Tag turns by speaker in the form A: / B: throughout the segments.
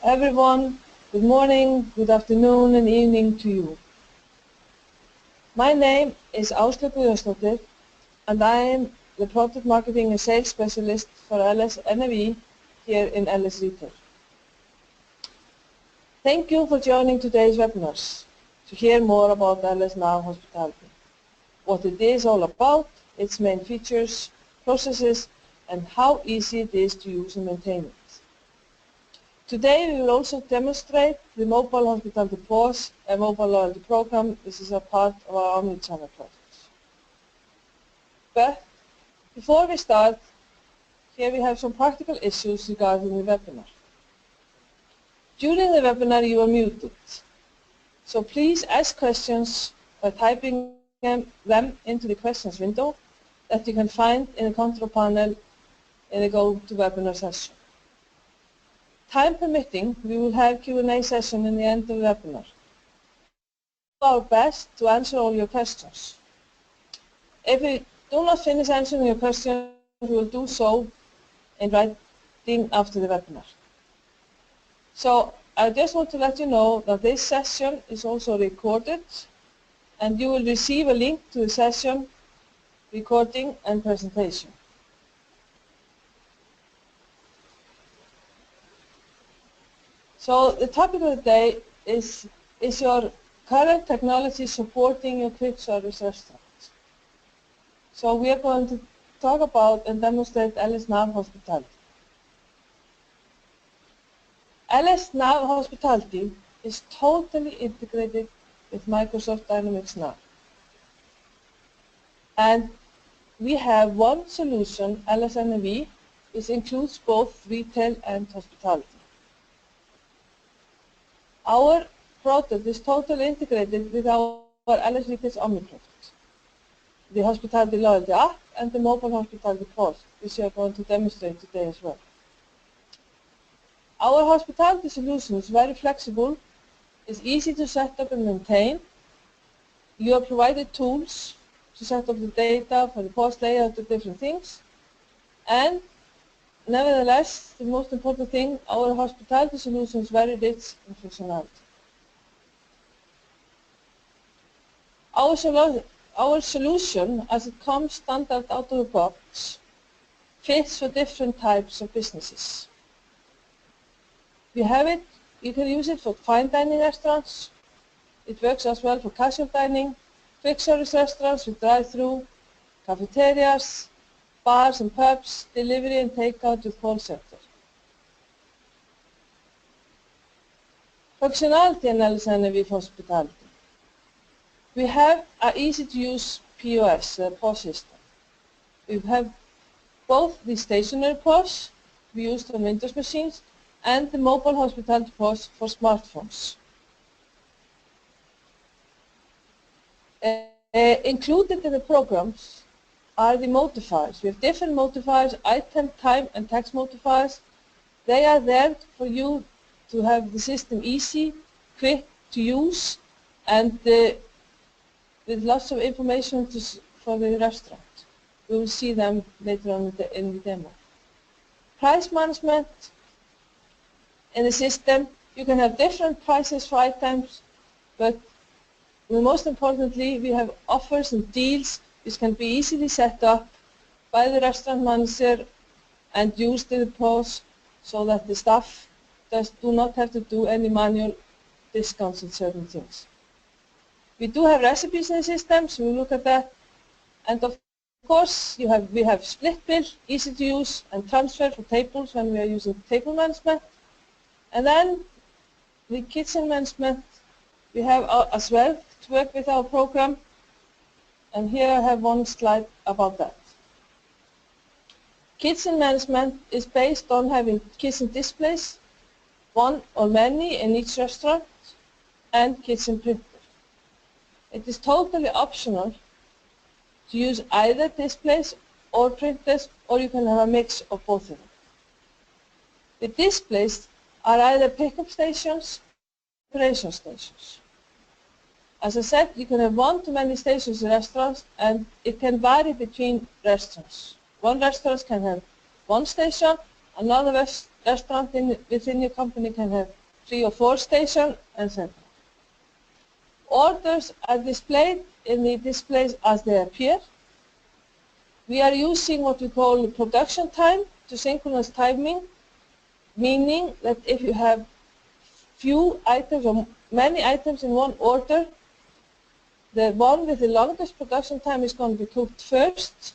A: everyone. Good morning, good afternoon, and evening to you. My name is Áslaug Guðjónsdóttir, and I am the Product Marketing and Sales Specialist for LS NAV here in LS Retail. Thank you for joining today's webinars to hear more about LS NAV Hospitality, what it is all about, its main features, processes, and how easy it is to use and maintain it. Today we will also demonstrate the Mobile Hospitality POS and Mobile Loyalty Program. This is a part of our omnichannel projects. But before we start, here we have some practical issues regarding the webinar. During the webinar you are muted, so please ask questions by typing them into the questions window that you can find in the control panel in the GoToWebinar session. Time permitting, we will have Q&A session in the end of the webinar. We will do our best to answer all your questions. If we do not finish answering your questions, we will do so in writing after the webinar. So I just want to let you know that this session is also recorded, and you will receive a link to the session, recording and presentation. So the topic of the day is your current technology supporting your quick service restaurants? So we are going to talk about and demonstrate LS NAV Hospitality. LS NAV Hospitality is totally integrated with Microsoft Dynamics NAV. And we have one solution, LS NAV, which includes both retail and hospitality. Our product is totally integrated with our LS Retail's Omni product, the Hospitality Loyalty app and the Mobile Hospitality POS, which we are going to demonstrate today as well. Our hospitality solution is very flexible, it's easy to set up and maintain. You are provided tools to set up the data for the POS layout of different things, and nevertheless, the most important thing, our hospitality solution is very rich in functionality. Our solution, as it comes standard out of the box, fits for different types of businesses. You can use it for fine dining restaurants. It works as well for casual dining, quick service restaurants with drive-through, cafeterias, bars and pubs, delivery and takeout with call center. Functionality in LS NAV Hospitality. We have an easy-to-use POS, POS system. We have both the stationary POS we use on Windows machines and the Mobile Hospitality POS for smartphones. Included in the programs are the modifiers. We have different modifiers, item, time, and text modifiers. They are there for you to have the system easy, quick to use, and with lots of information for the restaurant. We will see them later on in the demo. Price management in the system. You can have different prices for items, but most importantly, we have offers and deals which can be easily set up by the restaurant manager and used in the POS so that the staff do not have to do any manual discounts on certain things. We do have recipes in the system, so we'll look at that. And of course, we have split bill, easy to use, and transfer for tables when we are using table management. And then the kitchen management we have as well to work with our program. And here I have one slide about that. Kitchen management is based on having kitchen displays, one or many in each restaurant, and kitchen printer. It is totally optional to use either displays or printers, or you can have a mix of both of them. The displays are either pickup stations or operation stations. As I said, you can have one to many stations in restaurants, and it can vary between restaurants. One restaurant can have one station, another restaurant within your company can have 3 or 4 stations, etc. Orders are displayed in the displays as they appear. We are using what we call production time to synchronize timing, meaning that if you have few items or many items in one order, the one with the longest production time is going to be cooked first,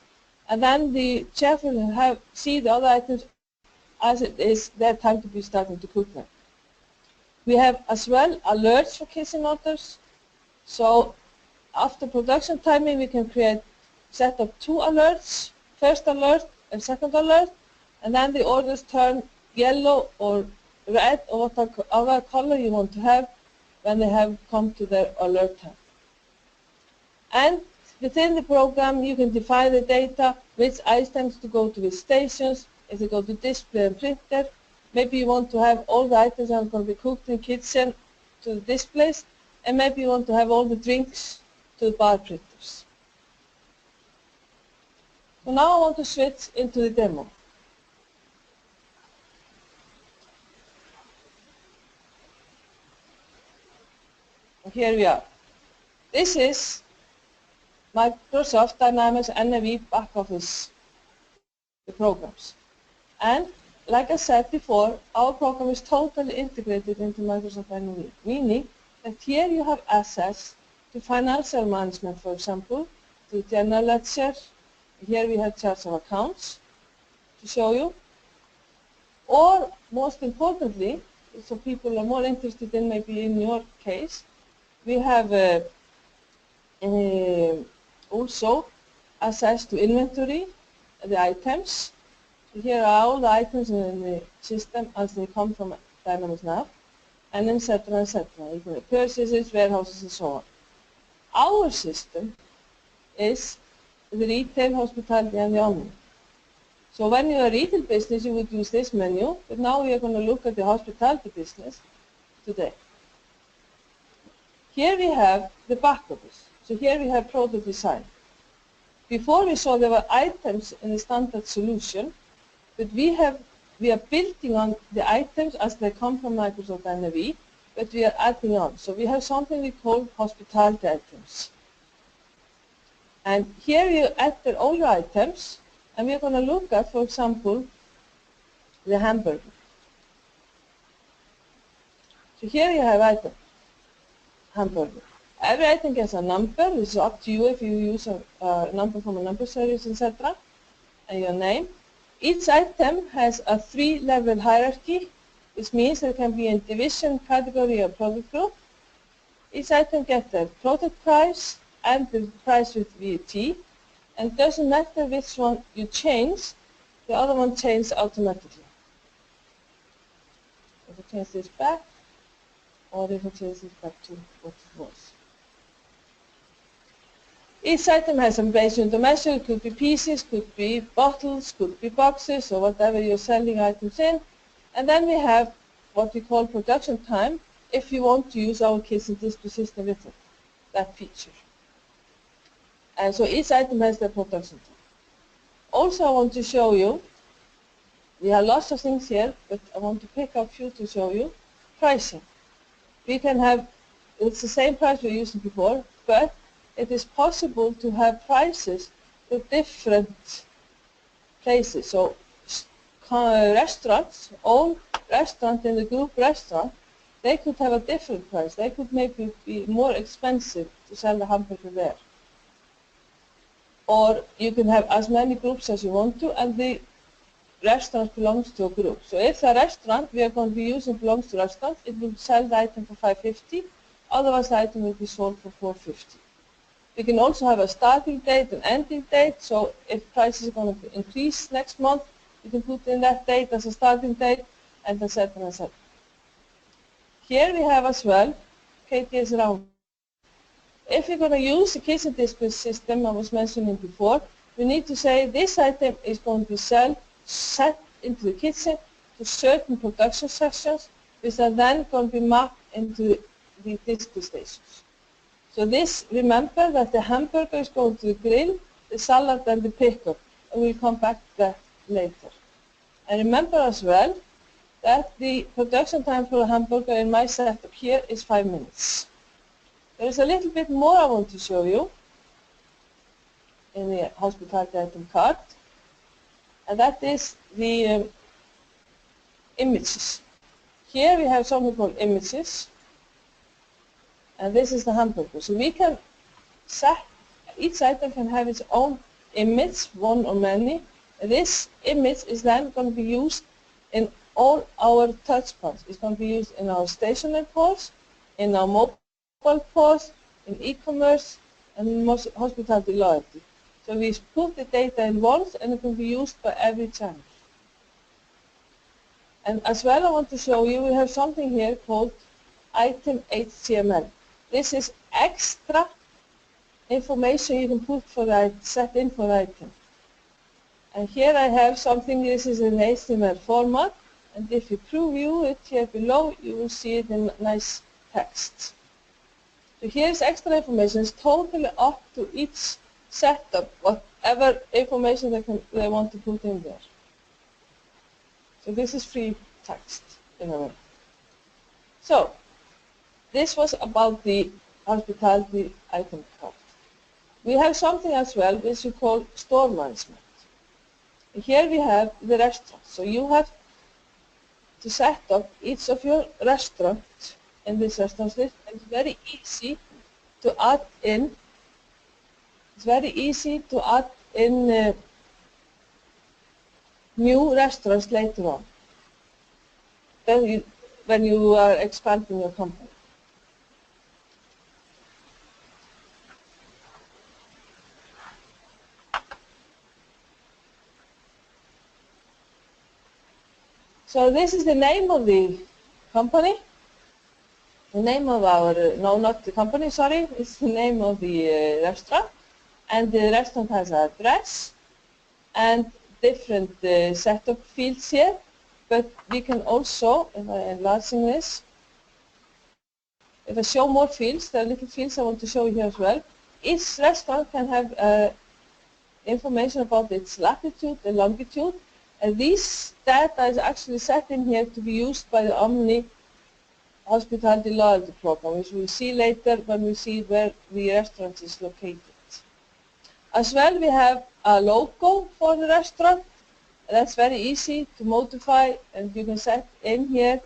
A: and then the chef will see the other items as it is their time to be starting to cook them. We have as well alerts for kitchen orders. So after production timing, we can set up 2 alerts, first alert and second alert, and then the orders turn yellow or red or whatever color you want to have when they have come to their alert time. And within the program, you can define the data, which items to go to which stations, if they go to display and printer. Maybe you want to have all the items that are going to be cooked in the kitchen to the displays, and maybe you want to have all the drinks to the bar printers. So now I want to switch into the demo. And here we are. This is Microsoft Dynamics NAV back office programs. And like I said before, our program is totally integrated into Microsoft NAV, meaning that here you have access to financial management, for example, to general ledger. Here we have charts of accounts to show you. Or most importantly, so people are more interested in maybe in your case, we have also access to inventory, the items. So here are all the items in the system as they come from Dynamics Nav, and etc. etc. You can have purchases, warehouses, and so on. Our system is the retail, hospitality, and the omni. So when you're a retail business, you would use this menu, but now we are going to look at the hospitality business today. Here we have the back office. So here we have product design. Before we saw there were items in the standard solution, but we are building on the items as they come from Microsoft NAV, but we are adding on. So we have something we call hospitality items. And here you enter all your items, and we are going to look at, for example, the hamburger. So here you have item, hamburger. Every item gets a number. It's up to you if you use a number from a number series, etc., and your name. Each item has a 3-level hierarchy, which means there can be a division, category, or product group. Each item gets a product price and the price with VAT, and it doesn't matter which one you change, the other one changes automatically. If I change this back, or if I change this back to what it was. Each item has some base unit of measure. It could be pieces, could be bottles, could be boxes, or whatever you're selling items in. And then we have what we call production time, if you want to use our kitchen display system with it, that feature. And so each item has their production time. Also, I want to show you, we have lots of things here, but I want to pick up a few to show you. Pricing. We can have, it's the same price we were using before, but it is possible to have prices for different places. So restaurants, all restaurants in the group restaurant, they could have a different price. They could maybe be more expensive to sell the hamburger there. Or you can have as many groups as you want to, and the restaurant belongs to a group. So if the restaurant we are going to be using belongs to a restaurant, it will sell the item for $5.50, otherwise the item will be sold for $4.50. We can also have a starting date and ending date, so if prices are going to increase next month, you can put in that date as a starting date, and etc. etc. Here we have as well KTS round. If you're going to use the kitchen display system I was mentioning before, we need to say this item is going to be set into the kitchen to certain production sections, which are then going to be mapped into the display stations. So this, remember that the hamburger is going to the grill, the salad and the pickle, and we'll come back to that later. And remember as well that the production time for a hamburger in my setup here is 5 minutes. There is a little bit more I want to show you in the hospitality item card, and that is the images. Here we have something called images, and this is the hamburger. So we can set, each item can have its own image, one or many. This image is then going to be used in all our touch points. It's going to be used in our stationary POS, in our mobile POS, in e-commerce, and in hospitality loyalty. So we put the data in once, and it can be used by every channel. And as well, I want to show you, we have something here called item HTML. This is extra information you can put for the set in for the item. And here I have something, this is in HTML format, and if you preview it here below, you will see it in nice text. So here's extra information. It's totally up to each setup, whatever information they want to put in there. So this is free text in a way. So this was about the hospitality item card. We have something as well which we call store management. Here we have the restaurant. So you have to set up each of your restaurants in this restaurant list. It's very easy to add in. It's very easy to add in new restaurants later on. Then when you are expanding your company. So this is the name of the company. The name of our, no, not the company, sorry. It's the name of the restaurant. And the restaurant has an address and different setup fields here. But we can also, if I enlarge this, if I show more fields, there are little fields I want to show you here as well. Each restaurant can have information about its latitude and longitude. And this data is actually set in here to be used by the Omni Hospitality Loyalty Program, which we'll see later when we see where the restaurant is located. As well, we have a logo for the restaurant. That's very easy to modify, and you can set in here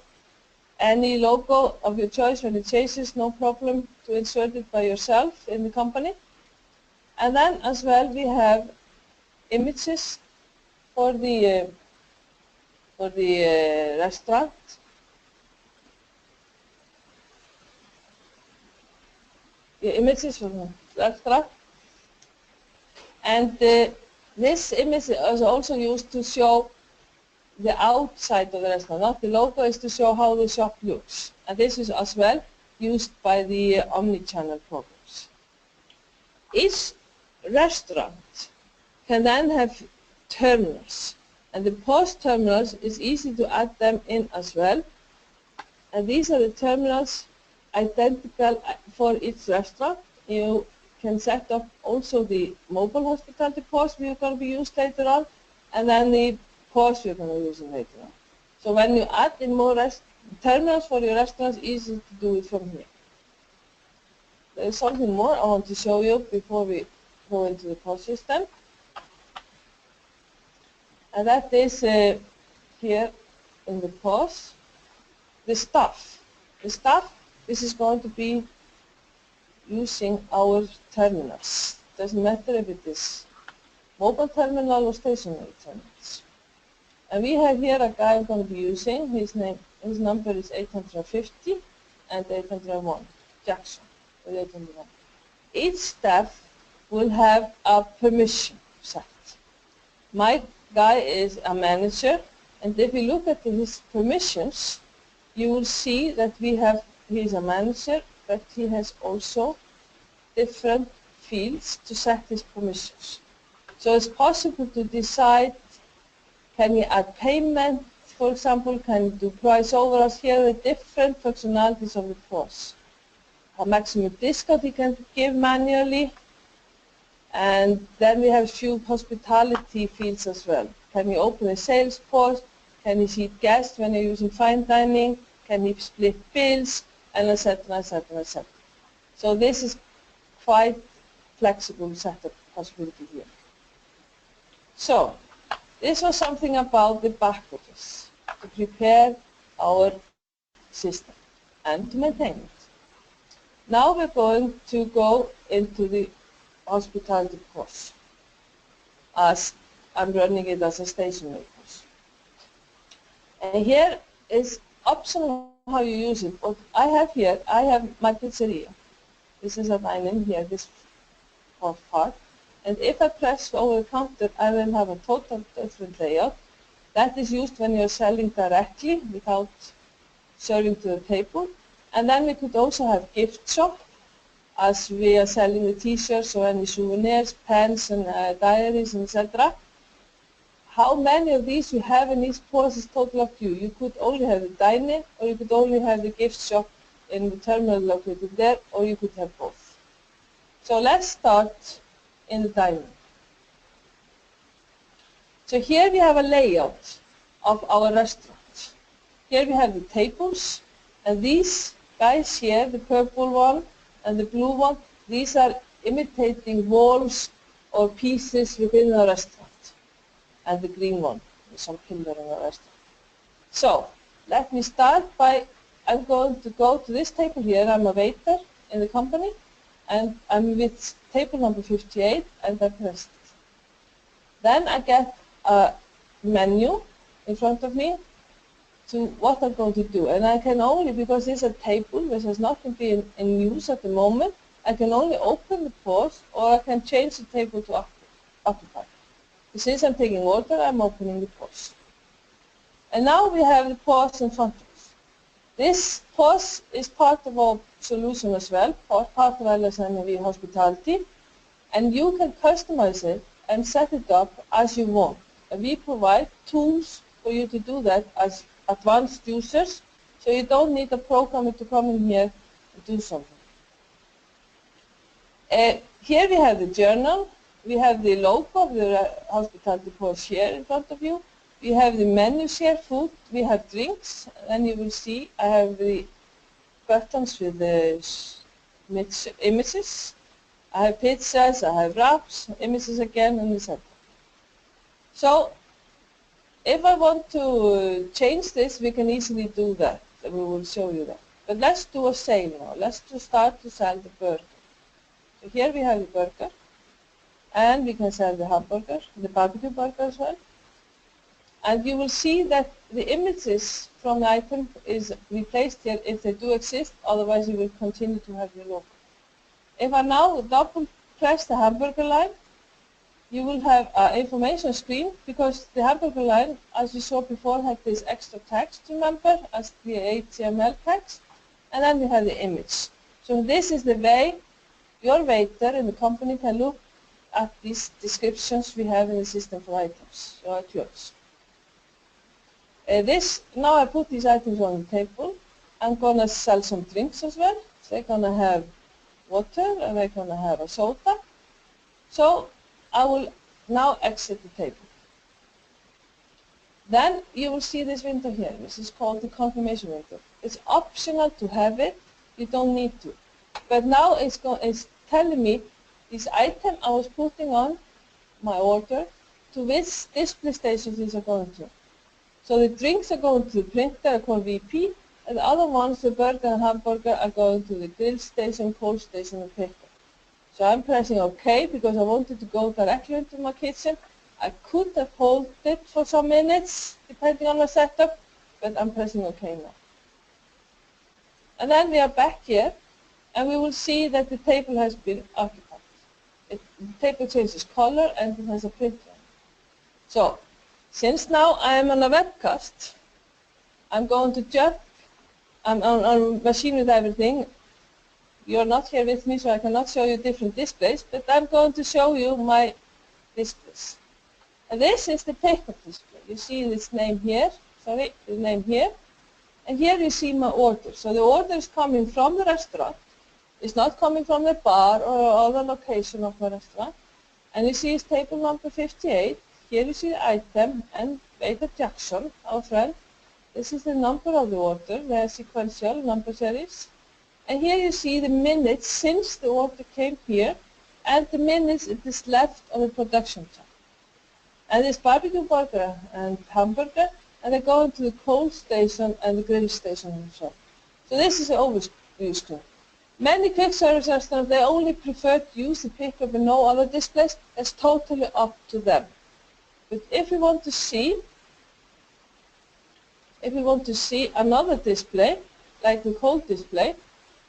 A: any logo of your choice when it changes, no problem to insert it by yourself in the company. And then as well, we have images for the restaurant. The images for the restaurant. And this image is also used to show the outside of the restaurant. Not the logo is to show how the shop looks. And this is as well used by the omni-channel programs. Each restaurant can then have terminals. And the POS terminals is easy to add them in as well. And these are the terminals identical for each restaurant. You can set up also the mobile hospitality POS we're going to be used later on, and then the POS we're going to use later on. So when you add in more terminals for your restaurants, easy to do it from here. There's something more I want to show you before we go into the POS system. And that is here in the POS, the staff. The staff, this is going to be using our terminals. Doesn't matter if it is mobile terminal or stationary terminals. And we have here a guy I'm going to be using. His number is 850 and 801, Jackson with 801. Each staff will have a permission set. My guy is a manager, and if you look at his permissions, you will see that he's a manager, but he has also different fields to set his permissions. So it's possible to decide, can you add payment, for example, can you do price overrides? Here are the different functionalities of the POS. A maximum discount he can give manually, and then we have a few hospitality fields as well. Can you open a sales POS? Can he seat guests when you're using fine dining? Can he split bills? And etc., etc., etc. So this is quite flexible setup possibility here. So this was something about the packages to prepare our system and to maintain it. Now we're going to go into the hospitality course, as I'm running it as a stationary course. And here is optional how you use it. What I have here, I have my pizzeria. This is a dining here, this fourth part. And if I press over the counter, I will have a total different layout. That is used when you're selling directly without serving to the table. And then we could also have gift shop, as we are selling the t-shirts or any souvenirs, pens and diaries, etc. How many of these you have in each course is totally up to you. You could only have the dining, or you could only have the gift shop in the terminal located there, or you could have both. So let's start in the dining. So here we have a layout of our restaurant. Here we have the tables, and these guys here, the purple one and the blue one, these are imitating walls or pieces within the restaurant. And the green one, with some pillar in the restaurant. So let me start by, I'm going to go to this table here. I'm a waiter in the company, and I'm with table number 58, and I press it. Then I get a menu in front of me to what I'm going to do. And I can only, because it's a table which has not been in use at the moment, I can only open the pause, or I can change the table to occupied. Since I'm taking order, I'm opening the pause. And now we have the pause in front of us. This pause is part of our solution as well, part of LSNV hospitality, and you can customize it and set it up as you want. And we provide tools for you to do that as advanced users, so you don't need a programmer to come in here and do something. Here we have the journal. We have the logo of the hospitality course here in front of you. We have the menus here, food. We have drinks, and you will see I have the buttons with the images. I have pizzas, I have wraps, images again, and etc. So if I want to change this, we can easily do that, and we will show you that. But let's do a sale now. Let's start to sell the burger. So here we have the burger. And we can sell the hamburger, the barbecue burger as well. And you will see that the images from the item is replaced here if they do exist, otherwise you will continue to have your logo. If I now double press the hamburger line, you will have an information screen, because the hamburger line, as you saw before, had this extra text, remember, as the HTML text, and then we have the image. So this is the way your waiter in the company can look at these descriptions we have in the system for items, so at yours. Now I put these items on the table. I'm going to sell some drinks as well. So they're going to have water, and they're going to have a soda. So I will now exit the table. Then you will see this window here, which is called the confirmation window. It's optional to have it. You don't need to. But now it's telling me this item I was putting on my order, to which display stations these are going to. So the drinks are going to the printer, called VP, and the other ones, the burger and hamburger, are going to the grill station, cold station, and picker. So I'm pressing OK because I wanted to go directly into my kitchen. I could have held it for some minutes, depending on my setup, but I'm pressing OK now. And then we are back here, and we will see that the table has been occupied. The table changes color, and it has a print line. So, since now I am on a webcast, I'm going to jump. I'm on a machine with everything. You're not here with me, so I cannot show you different displays, but I'm going to show you my displays. And this is the pickup display. You see this name here, the name here, and here you see my order. So the order is coming from the restaurant. It's not coming from the bar or other location of the restaurant. And you see it's table number 58. Here you see the item and Waiter Jackson, our friend. This is the number of the order, the sequential number series. And here you see the minutes since the order came here and the minutes it is left on the production time. And it's barbecue burger and hamburger, and they go into the cold station and the grill station themselves. So this is an overview screen. Many quick service restaurants, they only prefer to use the pickup and no other displays. It's totally up to them. But if we want to see another display, like the cold display,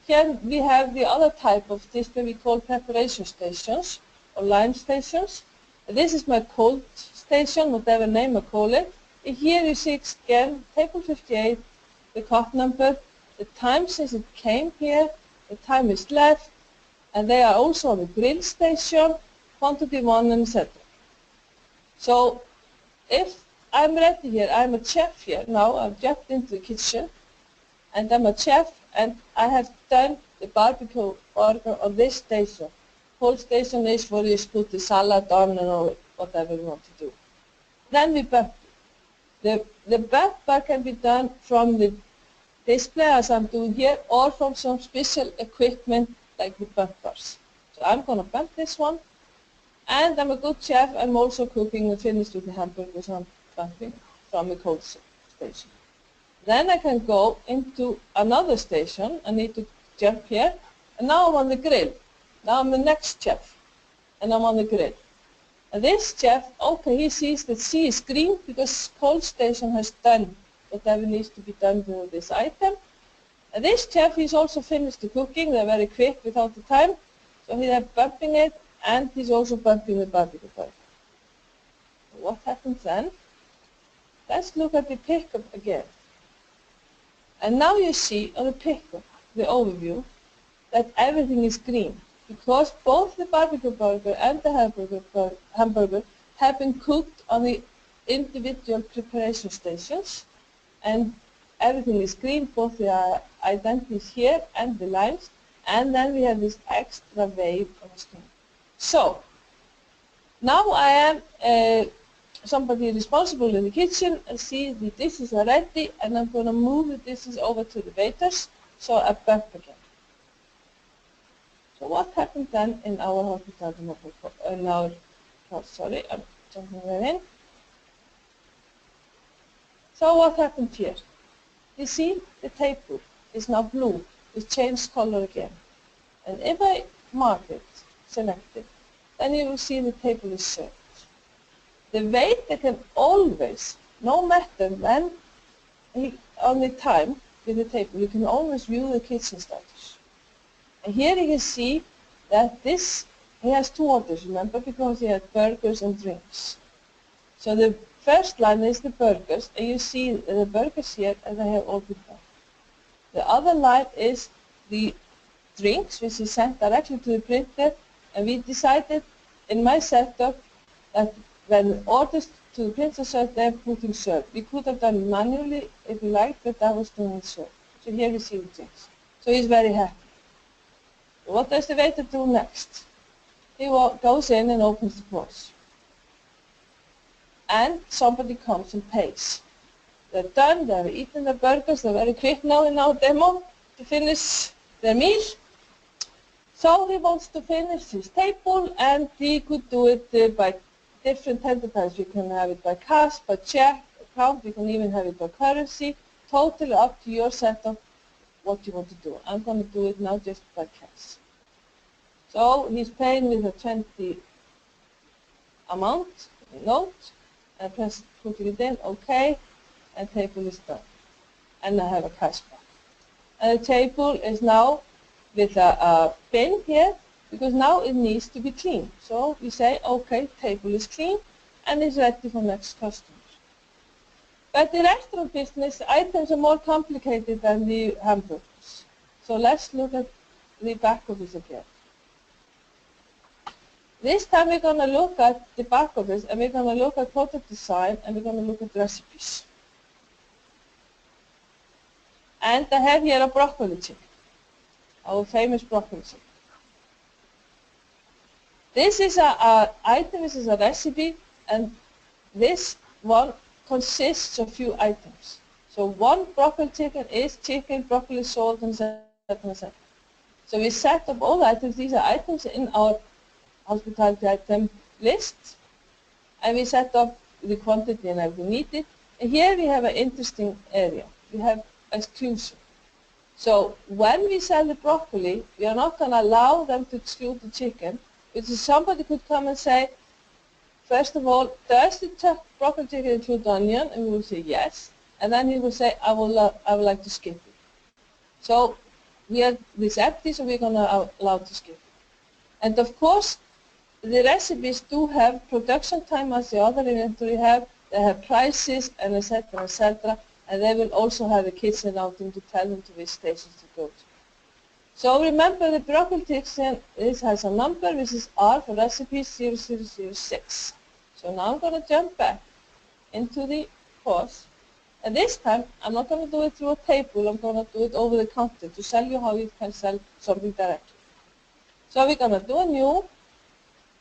A: here we have the other type of display we call preparation stations or line stations. This is my cold station, whatever name I call it. And here you see again table 58, the cut number, the time since it came here, the time is left, and they are also on the grill station, quantity 1, and etc. So if I'm ready here, I'm a chef here now, I've jumped into the kitchen, and I'm a chef, and I have done the barbecue burger on this station. Cold station is where you put the salad on and whatever you want to do. Then we bump. The bumper can be done from the display as I'm doing here, or from some special equipment like the bumpers. So I'm going to bump this one, and I'm a good chef. I'm also cooking and finished with the hamburgers I'm bumping from the cold station. Then I can go into another station. I need to jump here, and now I'm on the grill. Now I'm the next chef, and I'm on the grill. And this chef, okay, he sees that C is green because cold station has done whatever needs to be done with this item. And this chef, he's also finished the cooking. They're very quick without the time. So he's bumping it, and he's also bumping the barbecue burger. What happens then? Let's look at the pickup again. And now you see on the pickup, the overview, that everything is green, because both the barbecue burger and the hamburger have been cooked on the individual preparation stations, and everything is green, both the identities here and the lines, and then we have this extra wave on the screen. So now I am somebody responsible in the kitchen, and see the dishes are ready, and I'm going to move the dishes over to the waiters, so I bump again. So what happened then in our hospitality, sorry, I'm jumping right in. So what happened here? You see the table is now blue. It changed color again. And if I mark it, select it, then you will see the table is served. The waiter can always, no matter when, on the time with the table, you can always view the kitchen status. And here you can see that he has two orders, remember, because he had burgers and drinks. So the first line is the burgers, and you see the burgers here, and they have all been done. The other line is the drinks, which is sent directly to the printer, and we decided in my setup that when orders to the printer said they're putting served. We could have done manually if we liked, but that was doing served. So here we see the drinks. So he's very happy. What does the waiter do next? He goes in and opens the drawers. And somebody comes and pays. They're done, they're eating their burgers, they're very quick now in our demo to finish their meal. So he wants to finish his table, and he could do it by different tender types. You can have it by cash, by check, account, you can even have it by currency. Totally up to your setup what you want to do. I'm going to do it now just by cash. So he's paying with a 20 amount, note, and putting it in, OK, and table is done. And I have a cash back. And the table is now with a pin here, because now it needs to be clean. So we say, OK, table is clean, and it's ready for next customer. But the restaurant business items are more complicated than the hamburgers. So let's look at the back of this again. This time we're going to look at the back of this, and we're going to look at product design, and we're going to look at recipes. And I have here a broccoli chicken, our famous broccoli chicken. This is an item, this is a recipe, and this one consists of few items. So one broccoli chicken is chicken, broccoli, salt, and etc. etc. So we set up all the items. These are items in our hospitality item list, and we set up the quantity and everything needed. And here we have an interesting area. We have exclusion. So when we sell the broccoli, we are not going to allow them to exclude the chicken, because somebody could come and say, first of all, does the broccoli chicken include onion? And we will say yes. And then he will say, I would like to skip it. So we have this empty, so we're going to allow to skip it. And of course, the recipes do have production time as the other inventory have. They have prices and etc. etc. And they will also have a kitchen outing to tell them to which stations to go to. So remember, the broccoli chicken has a number, which is R for recipe 0006. So now I'm going to jump back into the course. And this time, I'm not going to do it through a table. I'm going to do it over the counter to show you how you can sell something directly. So we're going to do a new.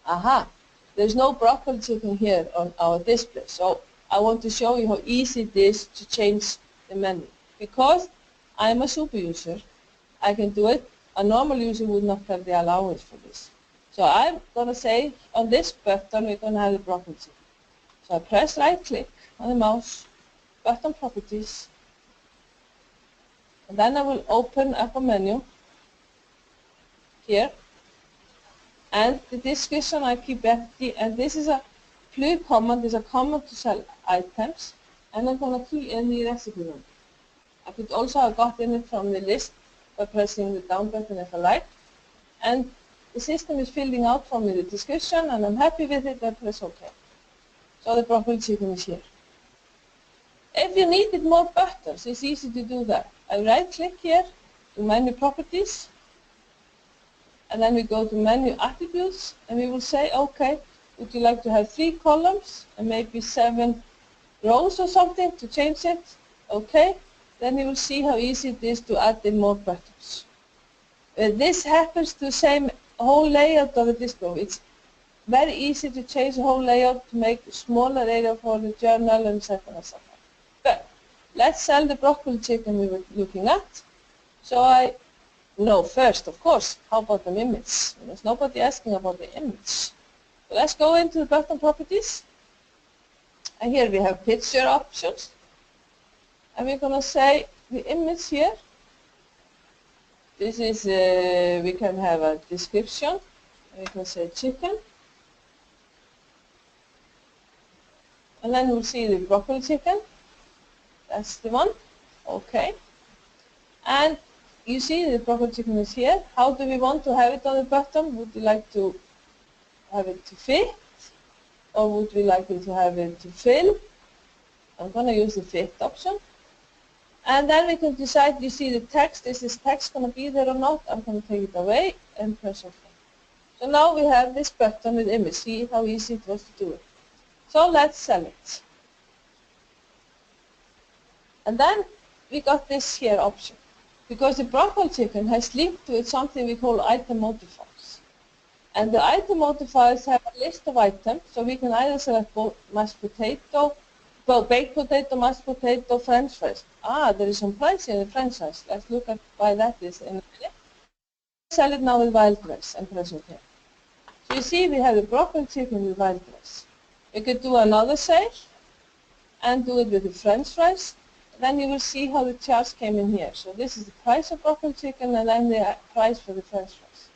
A: Aha, there's no broccoli chicken here on our display. So I want to show you how easy it is to change the menu. Because I'm a super user, I can do it. A normal user would not have the allowance for this. So I'm going to say on this button, we're going to have the broccoli chicken. So I press right click on the mouse, button properties, and then I will open up a menu here. And the description I keep empty, and this is a clue command, is a command to sell items, and I'm going to key in the recipe number. I could also have gotten it from the list by pressing the down button if I like, and the system is filling out for me the description, and I'm happy with it. I press OK. So the broccoli chicken is here. If you needed more buttons, it's easy to do that. I right click here to menu properties, and then we go to menu attributes, and we will say, okay, would you like to have 3 columns and maybe 7 rows or something to change it? Okay, then you will see how easy it is to add in more buttons. This happens to the same whole layout of the display. It's very easy to change the whole layout to make a smaller area for the journal and etc. etc. But let's sell the broccoli chicken we were looking at. So no, first, of course, how about the image? There's nobody asking about the image. So let's go into the button properties. And here we have picture options. And we're going to say the image here. This is, we can have a description. And we can say chicken. And then we'll see the broccoli chicken. That's the one. Okay. And you see the broccoli chicken is here. How do we want to have it on the bottom? Would you like to have it to fit? Or would we like it to have it to fill? I'm going to use the fit option. And then we can decide, you see the text, is this text going to be there or not? I'm going to take it away and press OK. So now we have this button with image. See how easy it was to do it. So let's sell it. And then we got this here option. Because the broccoli chicken has linked to it something we call item modifiers. And the item modifiers have a list of items, so we can either select both mashed potato, well, baked potato, mashed potato, French fries. Ah, there is some price in the French fries. Let's look at why that is in a minute. Sell it now with wild rice and press OK. So you see we have the broccoli chicken with wild rice. We could do another sale and do it with the French fries. Then you will see how the charts came in here. So this is the price of broccoli chicken and then the price for the French fries.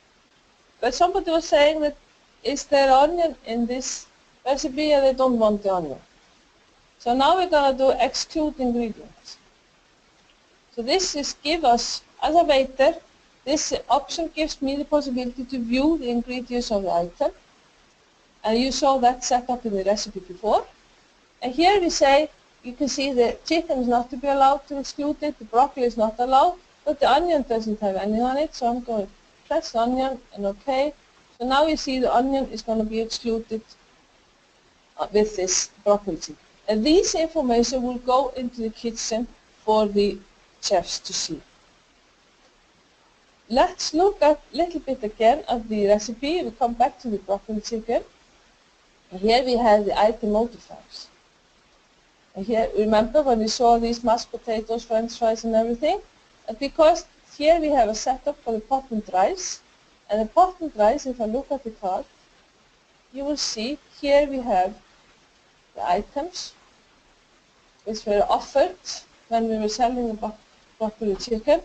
A: But somebody was saying that, is there onion in this recipe and they don't want the onion? So now we're going to do exclude ingredients. So this is give us, as a waiter, this option gives me the possibility to view the ingredients of the item. And you saw that set up in the recipe before. And here we say, you can see the chicken is not to be allowed to exclude it, the broccoli is not allowed, but the onion doesn't have any on it, so I'm going to press onion and OK. So now you see the onion is going to be excluded with this broccoli chicken. And these information will go into the kitchen for the chefs to see. Let's look at a little bit again of the recipe. We come back to the broccoli chicken. And here we have the item modifiers. And here, remember when we saw these mashed potatoes, french fries and everything? And because here we have a setup for the pot and rice. And the pot and rice, if I look at the card, you will see here we have the items which were offered when we were selling the broccoli chicken.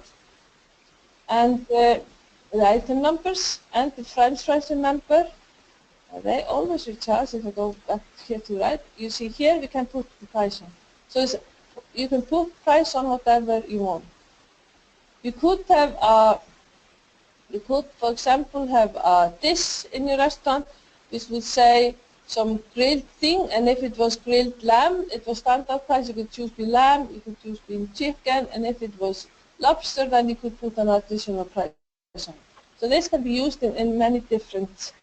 A: And the item numbers and the french fries, remember, they always recharge. If I go back here to the right, you see here we can put the price on. So you can put price on whatever you want. You could have for example, have a dish in your restaurant which would say some grilled thing, and if it was grilled lamb, it was standard price. You could choose being lamb, you could choose being chicken, and if it was lobster, then you could put an additional price on. So this can be used in many different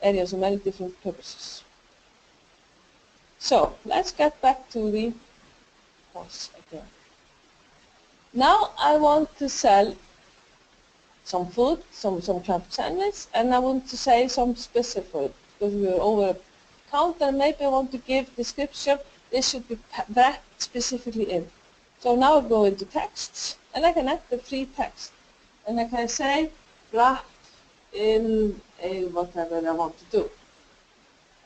A: areas or many different purposes. So let's get back to the course again. Now I want to sell some food, some kind of sandwich, and I want to say some specific food because we are over a count, and maybe I want to give description. This should be wrapped specifically in. So now I go into texts, and I can enter free text, and I can say wrap in a whatever I want to do,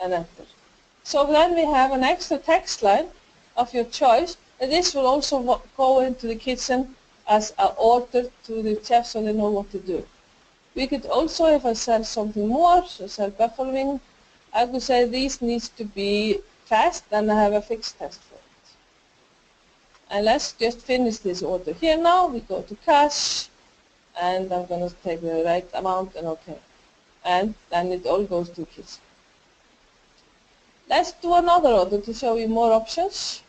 A: and enter. So then we have an extra text line of your choice, and this will also go into the kitchen as an order to the chef so they know what to do. We could also, if I sell something more, so sell buffalo wing, I could say this needs to be fast, and I have a fixed text for it. And let's just finish this order here now. We go to cash, and I'm going to take the right amount and OK. And then it all goes to kitchen. Let's do another order to show you more options.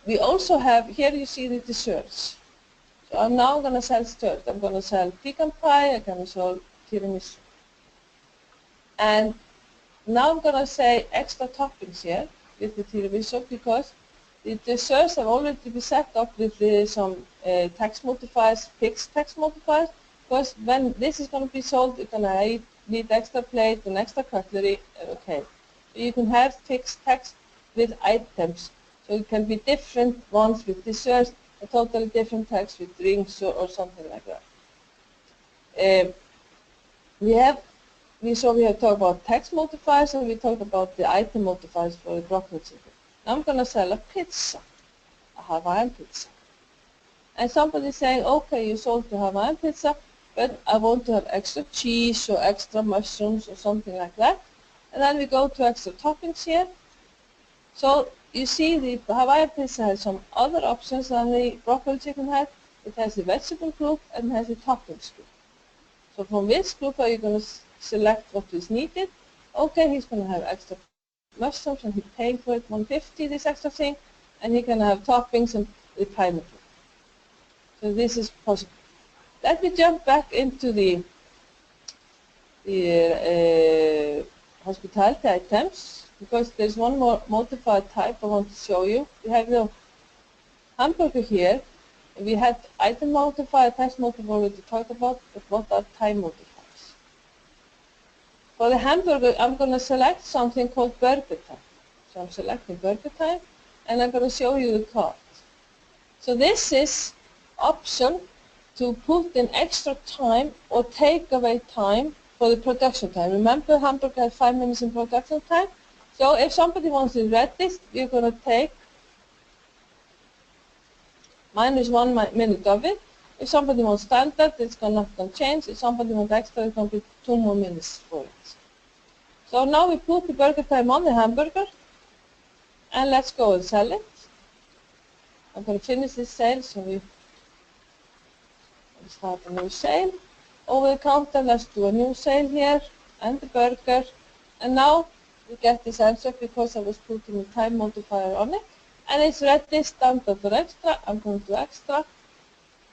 A: We also have, here you see the desserts. So I'm now going to sell dessert. I'm going to sell pecan pie, I'm going to sell tiramisu. And now I'm going to say extra toppings here with the tiramisu because the desserts have already been set up with some tax multipliers, fixed tax multipliers, because when this is going to be sold, you're going to need extra plate and extra cutlery, okay. So you can have fixed tax with items. So it can be different ones with desserts, a totally different tax with drinks or something like that. We have talked about tax multipliers, and we talked about the item multipliers for the broccoli chicken. Now I'm going to sell a pizza, a Hawaiian pizza. And somebody's saying, okay, you sold the Hawaiian pizza, but I want to have extra cheese or extra mushrooms or something like that. And then we go to extra toppings here. So you see the Hawaiian pizza has some other options than the broccoli chicken had. It has the vegetable group and has the toppings group. So from which group are you going to select what is needed? Okay, he's going to have extra mushrooms and he's paying for it, $150, this extra thing, and he can have toppings and the pineapple. So this is possible. Let me jump back into the hospitality items, because there's one more modified type I want to show you. We have the hamburger here. We had item modifier, tax modifier already talked about, but what are time modifiers? For the hamburger, I'm going to select something called burger time. So I'm selecting burger time, and I'm going to show you the card. So this is option to put in extra time or take away time for the production time. Remember, hamburger has 5 minutes in production time. So if somebody wants to read this, we're going to take -1 minute of it. If somebody wants standard, it's not going to change. If somebody wants extra, it's going to be 2 more minutes for it. So now we put the burger time on the hamburger, and let's go and sell it. I'm going to finish this sale, so we start a new sale. Over the counter, let's do a new sale here, and the burger. And now we get this answer because I was putting a time modifier on it. And it's ready, standard or extra. I'm going to do extra.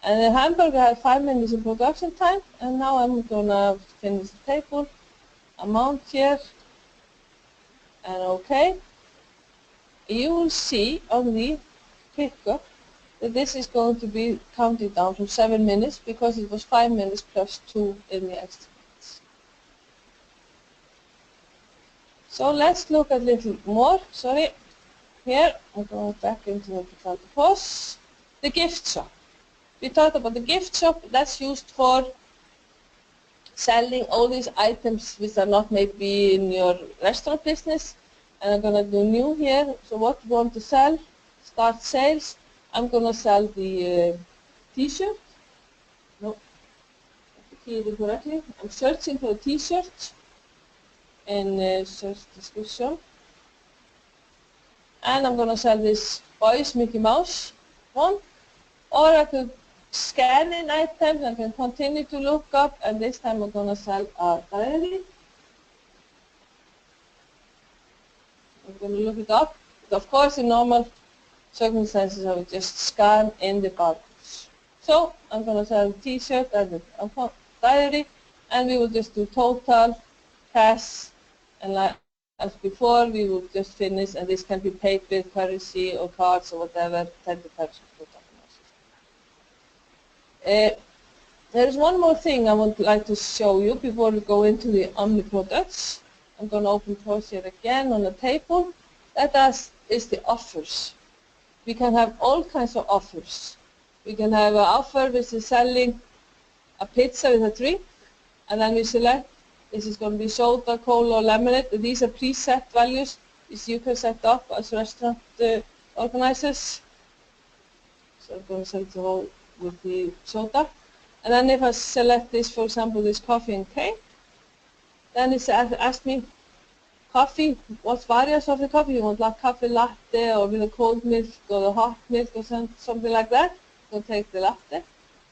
A: And the hamburger had 5 minutes in production time. And now I'm going to finish the table, amount here, and OK. You will see on the pickup that this is going to be counted down from 7 minutes because it was 5 minutes plus 2 in the extra minutes. So let's look a little more. Sorry. Here, I'm going back into the POS. The gift shop. We talked about the gift shop. That's used for selling all these items which are not maybe in your restaurant business. And I'm going to do new here. So what you want to sell? Start sales. I'm going to sell the t-shirt. No, I did it correctly. I'm searching for a t-shirt in search description. And I'm going to sell this boys Mickey Mouse one. Or I could scan in items. I can continue to look up, and this time I'm going to sell a diary. I'm going to look it up. But of course, in normal circumstances, I would just scan in the barcodes. So I'm going to sell a t-shirt and a diary, and we will just do total, cash, and like as before, we will just finish, and this can be paid with currency or cards or whatever, 10 to 5. There is one more thing I would like to show you before we go into the Omni products. I'm going to open POS here again on the table. That is the offers. We can have all kinds of offers. We can have an offer which is selling a pizza with a drink, and then we select this is going to be soda, cola, or lemonade. These are preset values which you can set up as restaurant organizers. So I'm going to set the whole with the soda. And then if I select this, for example, this coffee and cake, then it's asked me coffee, what variants of the coffee you want, like coffee latte or with a cold milk or the hot milk or something like that. So take the latte.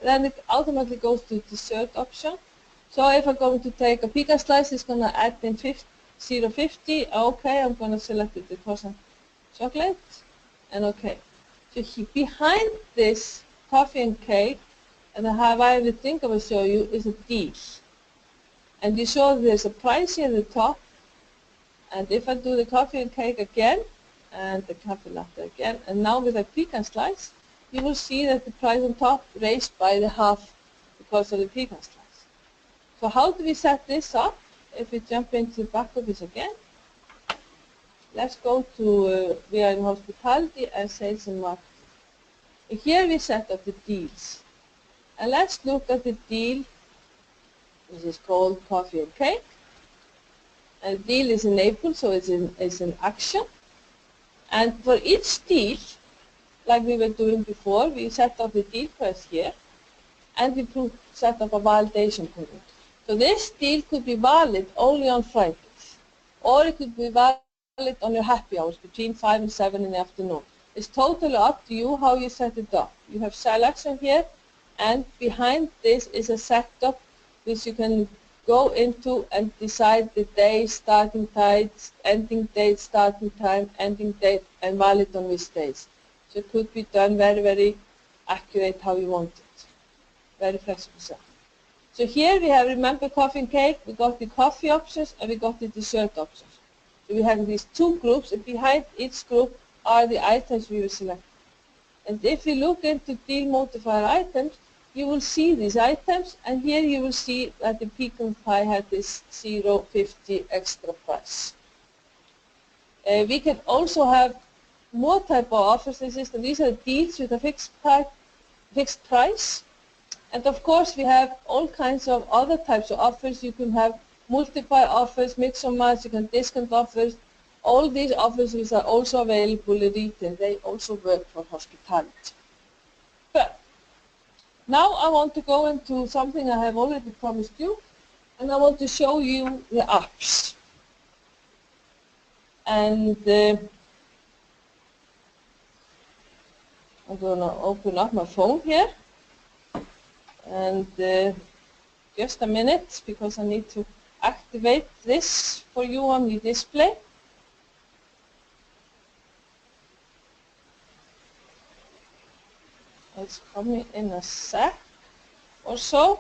A: Then it automatically goes to dessert option. So if I'm going to take a pecan slice, it's going to add in 0.50. Okay, I'm going to select the croissant chocolate, and okay. So behind this coffee and cake, and how I would think I will show you, is a deal. And you saw there's a price here at the top. And if I do the coffee and cake again, and the coffee latte again, and now with a pecan slice, you will see that the price on top raised by the half because of the pecan slice. So how do we set this up? If we jump into the back office again, let's go to, we are in hospitality and sales and marketing. Here we set up the deals. And let's look at the deal, which is called coffee and cake. And the deal is enabled, so it's in action. And for each deal, like we were doing before, we set up the deal price here, and we set up a validation period. So this deal could be valid only on Fridays, or it could be valid on your happy hours between 5 and 7 in the afternoon. It's totally up to you how you set it up. You have selection here, and behind this is a setup which you can go into and decide the day, starting time, ending date, starting time, ending date, and valid on which days. So it could be done very, very accurate how you want it. Very flexible. So here we have, remember coffee and cake, we got the coffee options and we got the dessert options. So we have these two groups, and behind each group are the items we will select. And if we look into deal modifier items, you will see these items, and here you will see that the pecan pie had this 0.50 extra price. We can also have more type of offers in the system. These are deals with a fixed price. And of course, we have all kinds of other types of offers. You can have multiply offers, mix and match, you can discount offers. All these offers are also available in retail. They also work for hospitality. But now I want to go into something I have already promised you, and I want to show you the apps. And I'm going to open up my phone here. And just a minute, because I need to activate this for you on the display. It's coming in a sec or so.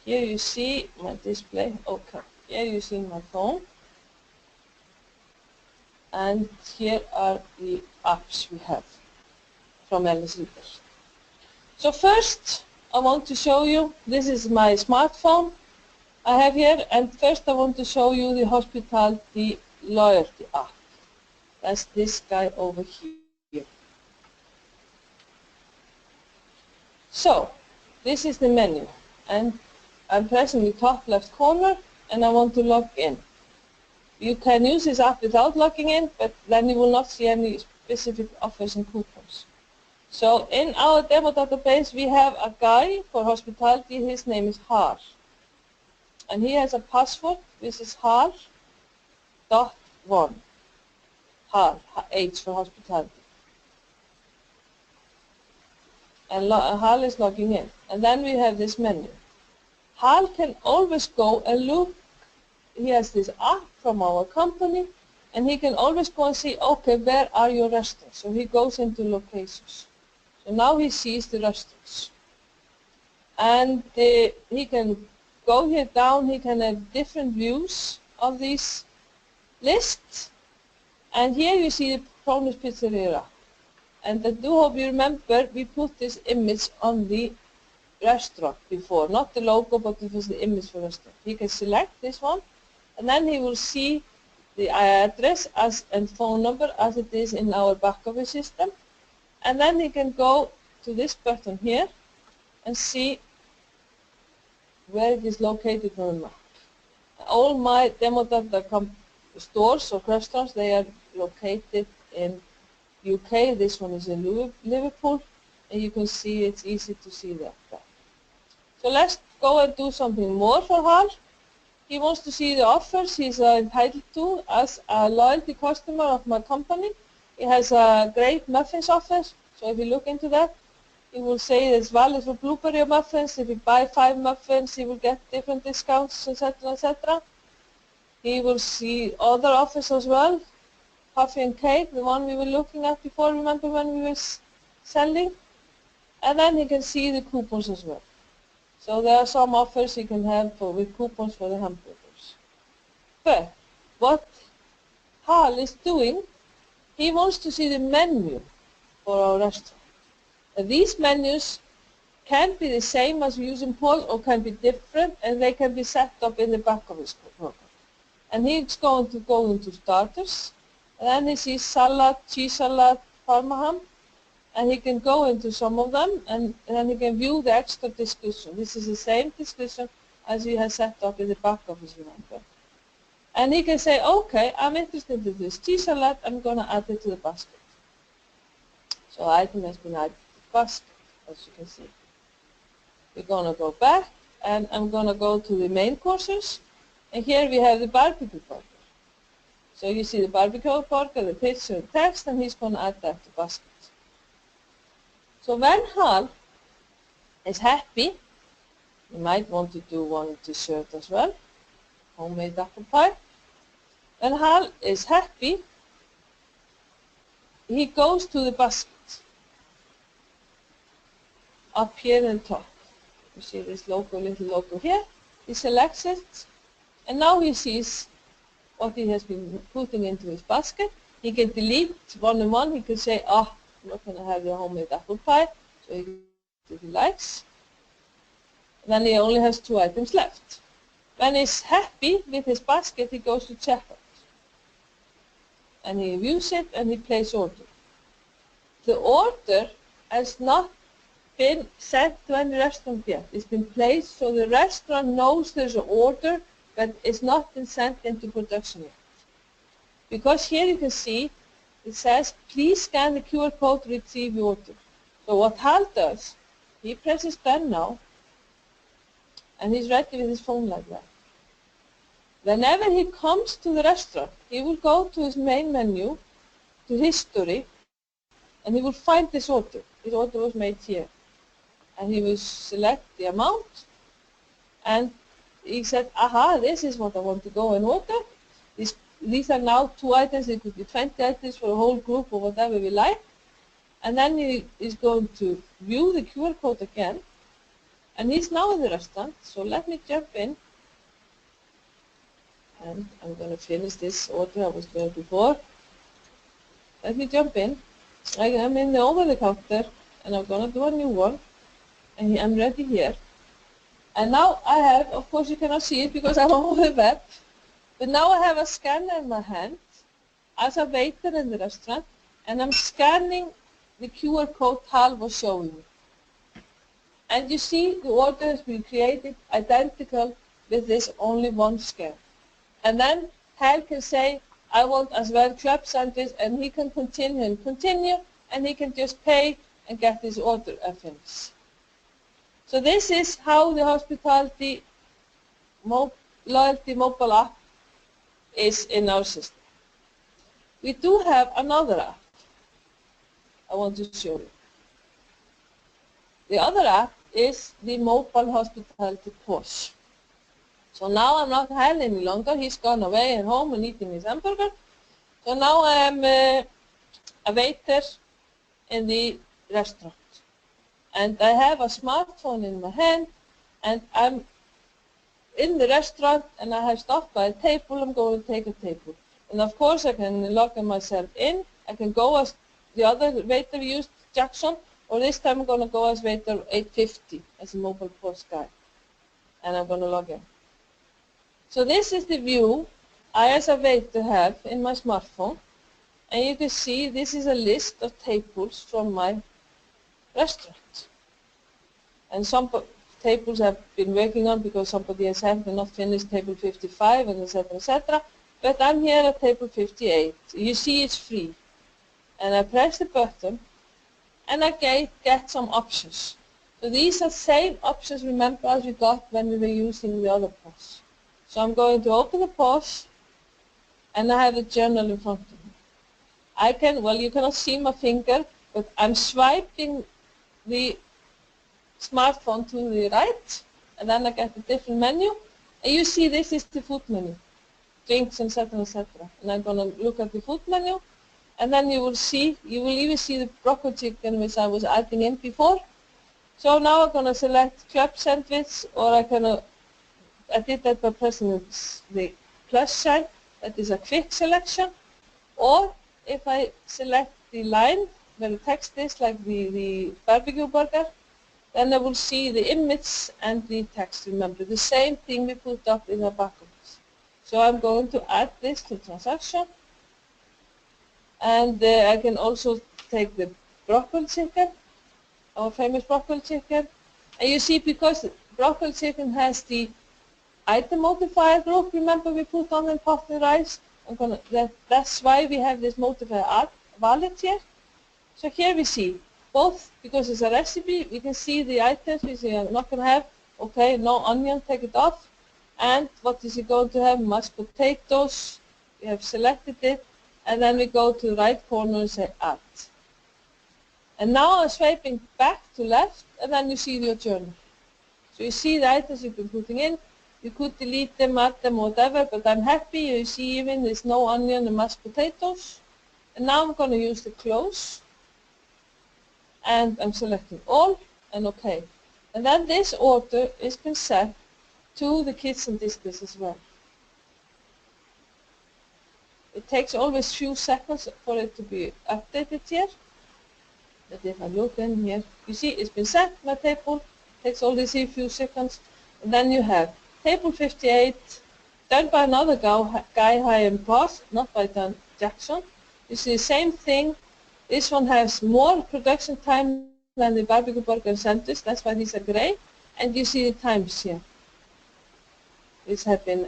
A: Here you see my display. Okay, here you see my phone. And here are the apps we have from LS Retail. So first, I want to show you, this is my smartphone, I have here, and first I want to show you the hospitality loyalty app. That's this guy over here. So, this is the menu, and I'm pressing the top left corner, and I want to log in. You can use this app without logging in, but then you will not see any specific offers and coupons. So in our demo database, we have a guy for hospitality. His name is Har. And he has a password, which is Har.1. Har, H for hospitality. And Hal is logging in. And then we have this menu. Hal can always go and look. He has this app from our company, and he can always go and see, okay, where are your restaurants? So he goes into locations. So now he sees the restaurants. And he can go here down, he can have different views of these lists. And here you see the Krónus Pizzeria. And I do hope you remember we put this image on the restaurant before, not the logo, but it was the image for restaurant. He can select this one, and then he will see the address and phone number as it is in our back office system. And then he can go to this button here and see where it is located on the map. All my demo.com stores or restaurants, they are located in UK. This one is in Liverpool, and you can see it's easy to see that. So let's go and do something more for Hal. He wants to see the offers he's entitled to as a loyalty customer of my company. He has a great muffins offer, so if you look into that, he will say it's valid for blueberry muffins. If you buy 5 muffins, he will get different discounts, etc., etc. He will see other offers as well. Coffee and cake, the one we were looking at before, remember when we were selling? And then he can see the coupons as well. So there are some offers he can have with coupons for the hamburgers. But what Hal is doing, he wants to see the menu for our restaurant. And these menus can be the same as we use in POS or can be different, and they can be set up in the back of his program. And he's going to go into starters, and then he sees salad, cheese salad, parma ham, and he can go into some of them, and then he can view the extra description. This is the same description as we have set up in the back office, remember. And he can say, okay, I'm interested in this cheese salad, I'm going to add it to the basket. So item has been added to the basket, as you can see. We're going to go back, and I'm going to go to the main courses, and here we have the barbecue burger. So you see the barbecue burger, the picture, the text, and he's going to add that to the basket. So when Hal is happy, you might want to do one dessert as well, homemade apple pie. When Hal is happy, he goes to the basket up here in the top. You see this logo, little logo here. He selects it, and now he sees what he has been putting into his basket. He can delete one and one. He can say, oh, I'm not going to have your homemade apple pie, so if he likes. Then he only has 2 items left. When he's happy with his basket, he goes to checkout. And he views it and he places order. The order has not been sent to any restaurant yet. It's been placed so the restaurant knows there's an order, but it's not been sent into production yet. Because here you can see it says, please scan the QR code to retrieve your order. So what Hal does, he presses done now, and he's ready with his phone like that. Whenever he comes to the restaurant, he will go to his main menu, to history, and he will find this order. His order was made here. And he will select the amount, and he said, aha, this is what I want to go and order. These are now 2 items. It could be 20 items for a whole group or whatever we like. And then he is going to view the QR code again. And he's now in the restaurant. So let me jump in. And I'm going to finish this order I was doing before. Let me jump in. I'm in the over the counter, and I'm going to do a new one. And I'm ready here. And now I have, of course you cannot see it because I'm on the web, but now I have a scanner in my hand as a waiter in the restaurant, and I'm scanning the QR code Hal was showing me. And you see the order has been created identical with this only one scan. And then Hal can say, I want as well club sandwich, and he can continue and continue, and he can just pay and get his order finished. So this is how the hospitality loyalty mobile app is in our system. We do have another app I want to show you. The other app is the mobile hospitality POS. So now I'm not Hal any longer. He's gone away and home and eating his hamburger. So now I am a waiter in the restaurant. And I have a smartphone in my hand, and I'm in the restaurant, and I have stopped by a table. I'm going to take a table. And of course I can log myself in. I can go as the other waiter used, Jackson, or this time I'm going to go as waiter 850 as a mobile POS guy. And I'm going to log in. So this is the view I as a waiter have in my smartphone. And you can see this is a list of tables from my restaurant. And some tables have been working on because somebody has not finished table 55 and etc. etc. But I'm here at table 58. You see it's free. And I press the button and I get some options. So these are same options, remember, as we got when we were using the other POS. So I'm going to open the POS and I have the journal in front of me. I can, well, you cannot see my finger, but I'm swiping the smartphone to the right, and then I get a different menu. And you see this is the food menu, drinks, etc., etc. And I'm going to look at the food menu, and then you will even see the broccoli chicken which I was adding in before. So now I'm going to select club sandwich, or I did that by pressing the plus sign. That is a quick selection. Or if I select the line where the text is, like the barbecue burger, then I will see the image and the text. Remember, the same thing we put up in our backups. So I'm going to add this to transaction. And I can also take the broccoli chicken, our famous broccoli chicken. And you see, because broccoli chicken has the item modifier group, remember we put on in pot and rice, that's why we have this modifier valid here. So here we see both, because it's a recipe, we can see the items which we are not going to have. Okay, no onion, take it off. And what is it going to have? Mashed potatoes. We have selected it. And then we go to the right corner and say add. And now I'm swiping back to left, and then you see your journal. So you see the items you've been putting in. You could delete them, add them, whatever, but I'm happy. You see even there's no onion and mashed potatoes. And now I'm going to use the close. And I'm selecting all and OK. And then this order has been set to the kitchen displays as well. It takes always few seconds for it to be updated here. But if I look in here, you see it's been set, my table. It takes always a few seconds. And then you have table 58, done by another guy high in POS, not by Dan Jackson. You see the same thing. This one has more production time than the barbecue burger sandwich. That's why these are gray. And you see the times here. These have been,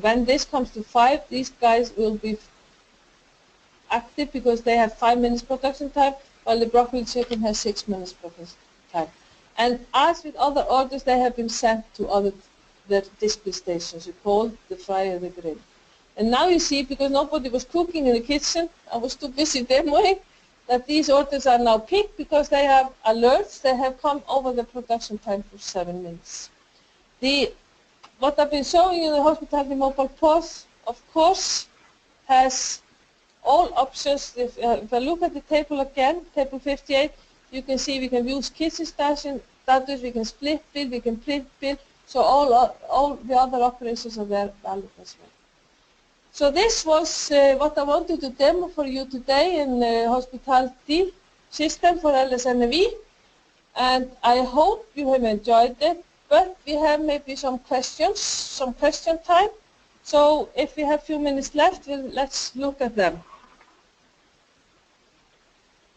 A: when this comes to 5, these guys will be active because they have 5 minutes production time, while the broccoli chicken has 6 minutes production time. And as with other orders, they have been sent to their display stations. You call the fryer, the grill. And now you see, because nobody was cooking in the kitchen, I was too busy demoing, that these orders are now picked because they have alerts. They have come over the production time for 7 minutes. What I've been showing you in the hospitality mobile POS, of course, has all options. If I look at the table again, table 58, you can see we can use kitchen station status, we can split bill, we can print bill. So all the other operations are there valid as well. So this was what I wanted to demo for you today in hospitality system for LSNV, and I hope you have enjoyed it. but we have maybe some questions, some question time. So if we have a few minutes left, let's look at them.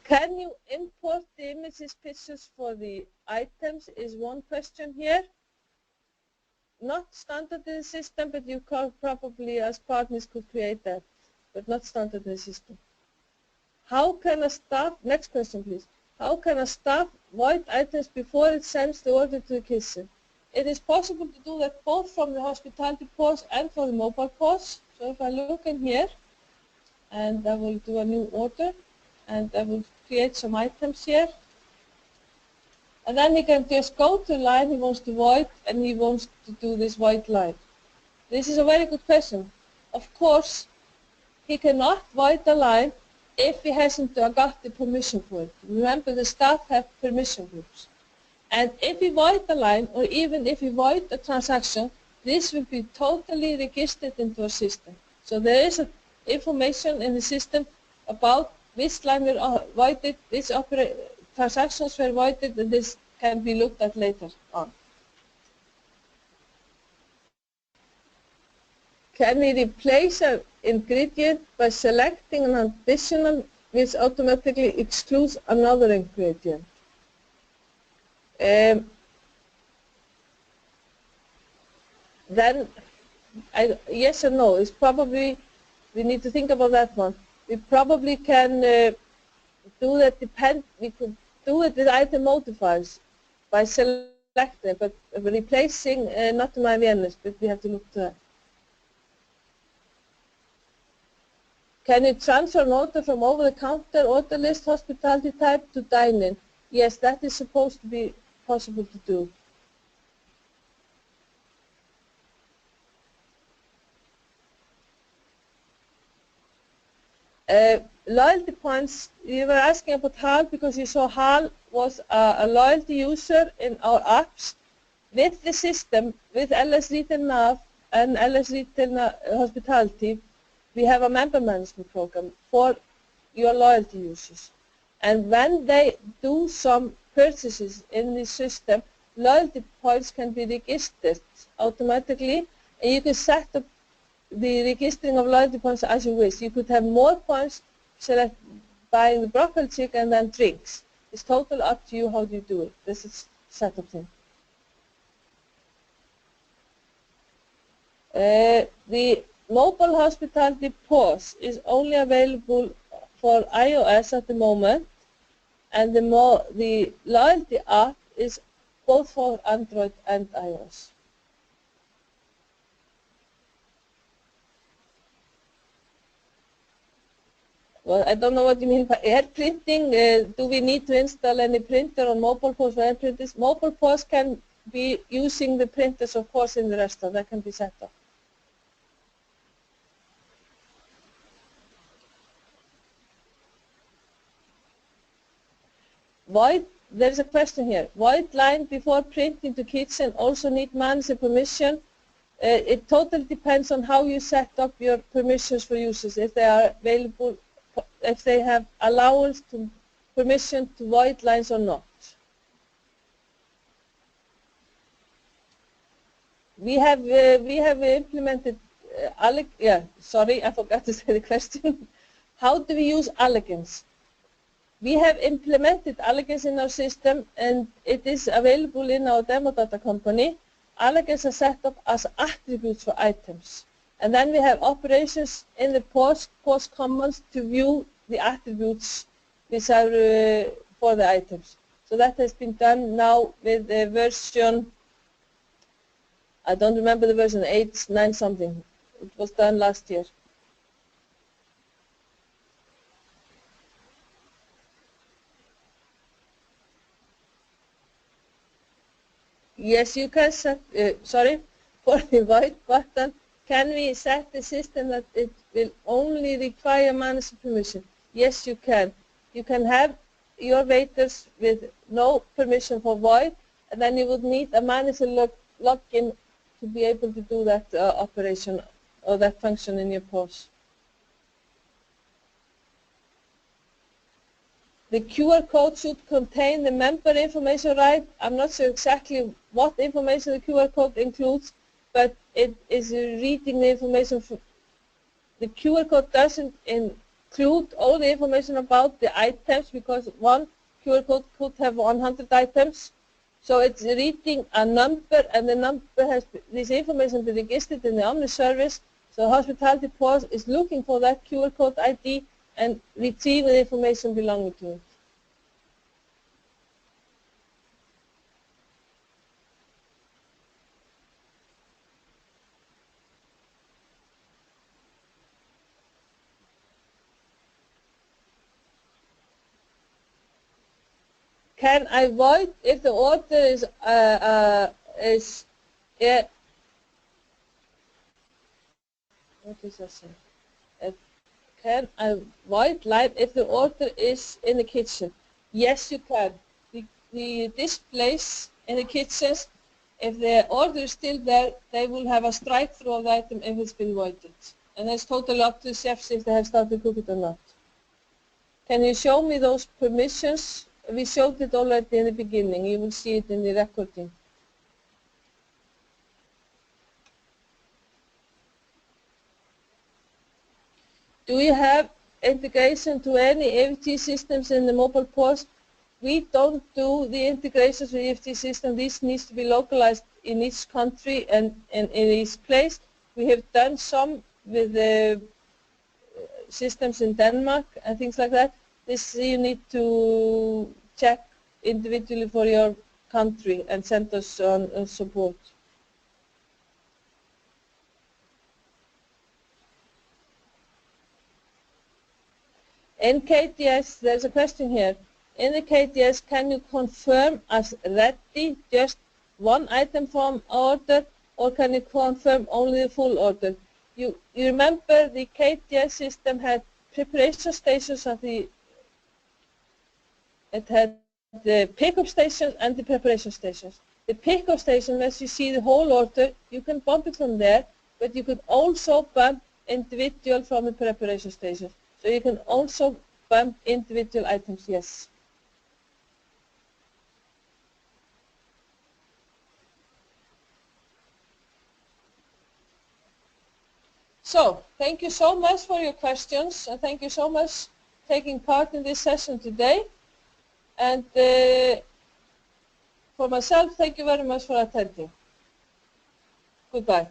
A: Can you import the images, pictures for the items is one question here. Not standard in the system, but you could probably, as partners, could create that, but not standard in the system. How can a staff, next question please, how can a staff void items before it sends the order to the kitchen? It is possible to do that both from the hospitality POS and for the mobile POS. So if I look in here, and I will do a new order, and I will create some items here. And then he can just go to line he wants to void, and he wants to do this void line. This is a very good question. Of course, he cannot void the line if he hasn't got the permission for it. Remember, the staff have permission groups. And if he void the line, or even if he void the transaction, this will be totally registered into a system. So there is information in the system about which line were voided, which transactions were voided, and this can be looked at later on. Can we replace an ingredient by selecting an additional which automatically excludes another ingredient? Then, yes and no. It's probably, we need to think about that one. We probably can do that, we could do it with item modifiers by selecting, but replacing, not to my awareness, but we have to look to that. Can you transfer an order from over-the-counter order list hospitality type to dine-in? Yes, that is supposed to be possible to do. Loyalty points, you were asking about HAL because you saw HAL was a loyalty user in our apps. With the system, with LS Retail Nav and LS Retail Hospitality, we have a member management program for your loyalty users. And when they do some purchases in the system, loyalty points can be registered automatically, and you can set up the registering of loyalty points as you wish. You could have more points select buying the broccoli chicken and then drinks. It's totally up to you how you do it. This is setup thing. The mobile hospitality POS is only available for iOS at the moment, and the loyalty app is both for Android and iOS. Well, I don't know what you mean by air printing. Do we need to install any printer on mobile POS for air printers? Mobile POS can be using the printers, of course, in the restaurant. That can be set up. Void, there's a question here. Void line before printing to kitchen also need manager permission. It totally depends on how you set up your permissions for users, if they are available, if they have allowance to permission to void lines or not. We have implemented, sorry, I forgot to say the question. How do we use Elegance? We have implemented Elegance in our system, and it is available in our demo data company. Elegance is set up as attributes for items. And then we have operations in the POS commands to view the attributes which are for the items. So that has been done now with the version, I don't remember the version, 8, 9 something. It was done last year. Yes, you can set, for the void button, can we set the system that it will only require manager permission? Yes, you can. You can have your waiters with no permission for void, and then you would need a manager login to be able to do that operation or that function in your POS. the QR code should contain the member information, right? I'm not sure exactly what information the QR code includes, but it is reading the information. The QR code doesn't include all the information about the items, because one QR code could have 100 items. So it's reading a number, and the number has this information been registered in the Omni service. So Hospitality POS is looking for that QR code ID and retrieving the information belonging to it. Can I void if the order is what is that saying? Can I void line if the order is in the kitchen? Yes, you can. The displays in the kitchens, if the order is still there, they will have a strike through of the item if it's been voided. And it's totally up to the chefs if they have started cooking or not. Can you show me those permissions? We showed it already in the beginning. You will see it in the recording. Do you have integration to any EFT systems in the mobile POS? We don't do the integrations with EFT system. This needs to be localized in each country and in each place. We have done some with the systems in Denmark and things like that. This you need to check individually for your country and send us on support. In KTS, there's a question here. In the KTS, can you confirm as ready just one item from order, or can you confirm only the full order? You remember the KTS system had preparation stations at it had the pickup stations and the preparation stations. The pickup station, as you see the whole order, you can bump it from there, but you could also bump individual from the preparation station. So you can also bump individual items, yes. So, thank you so much for your questions, and thank you so much taking part in this session today. And for myself, thank you very much for attending. Goodbye.